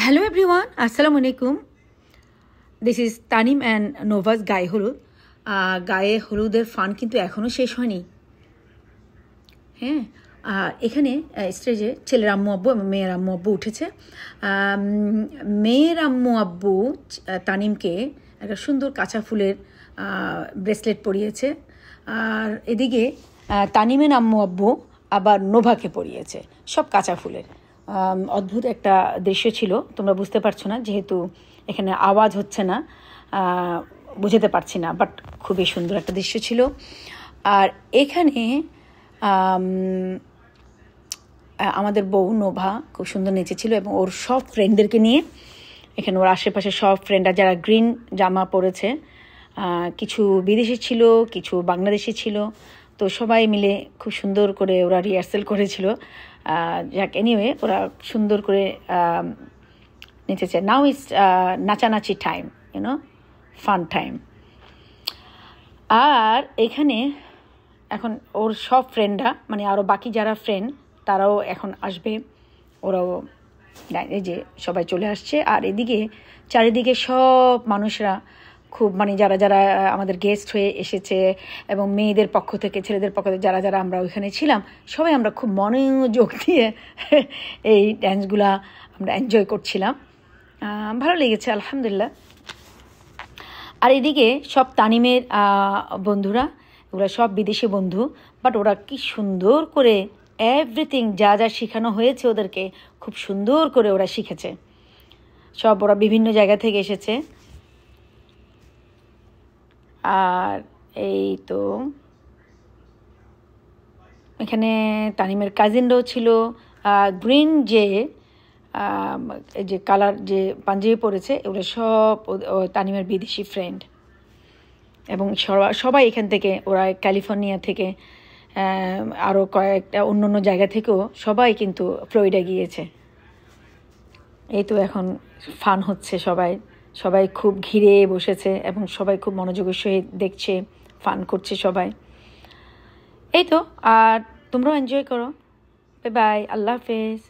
Hello everyone, Assalamu alaikum. This is Tanim and Nova's গায়ে হলুদ। গায়ে হলুদের ফান কিন্তু এখনও শেষ হয়নি। হ্যাঁ, এখানে স্টেজে ছেলের আম্মু আব্বু এবং মেয়ের আম্মু আব্বু উঠেছে। মেয়ের আম্মু আব্বু তানিমকে একটা সুন্দর কাঁচা ফুলের ব্রেসলেট পরিয়েছে, আর এদিকে তানিমের আম্মু আব্বু আবার নোভাকে পরিয়েছে, সব কাঁচা ফুলের। অদ্ভুত একটা দৃশ্য ছিল, তোমরা বুঝতে পারছো না যেহেতু এখানে আওয়াজ হচ্ছে না, বুঝতে পারছি না, বাট খুবই সুন্দর একটা দৃশ্য ছিল। আর এখানে আমাদের বউ নোভা খুব সুন্দর নেচেছিল এবং ওর সব ফ্রেন্ডদেরকে নিয়ে। এখানে ওর আশেপাশে সব ফ্রেন্ডরা যারা গ্রিন জামা পরেছে, কিছু বিদেশি ছিল, কিছু বাংলাদেশি ছিল, তো সবাই মিলে খুব সুন্দর করে ওরা রিহার্সেল করেছিল। যাক, এনিওয়ে ওরা সুন্দর করে নেচেছে। নাও ইজ নাচানাচি টাইম, ফান টাইম। আর এখানে এখন ওর সব ফ্রেন্ডরা, মানে আরও বাকি যারা ফ্রেন্ড তারাও এখন আসবে, ওরাও এই যে সবাই চলে আসছে। আর এদিকে চারিদিকে সব মানুষরা খুব, মানে যারা যারা আমাদের গেস্ট হয়ে এসেছে এবং মেয়েদের পক্ষ থেকে ছেলেদের পক্ষ থেকে যারা যারা আমরা ওইখানে ছিলাম, সবাই আমরা খুব মনোযোগ দিয়ে এই ড্যান্সগুলা আমরা এনজয় করছিলাম। ভালো লেগেছে আলহামদুলিল্লাহ। আর এদিকে সব তানিমের বন্ধুরা, ওরা সব বিদেশি বন্ধু, বাট ওরা কি সুন্দর করে এভরিথিং যা যা শেখানো হয়েছে ওদেরকে খুব সুন্দর করে ওরা শিখেছে। সব ওরা বিভিন্ন জায়গা থেকে এসেছে। আর এই তো এখানে তানিমের কাজিনরাও ছিল। গ্রিন যে কালার যে পাঞ্জাবি পরেছে, এগুলো সব তানিমের বিদেশি ফ্রেন্ড এবং সবাই এখান থেকে, ওরা ক্যালিফোর্নিয়া থেকে আরও কয়েকটা অন্য অন্য জায়গা থেকেও সবাই কিন্তু ফ্লোরিডা গিয়েছে। এই তো এখন ফান হচ্ছে, সবাই খুব ঘিরে বসেছে এবং সবাই খুব মনোযোগের সহিত দেখছে, ফান করছে সবাই। এই তো, আর তোমরাও এনজয় করো। বাই বাই, আল্লাহ হাফেজ।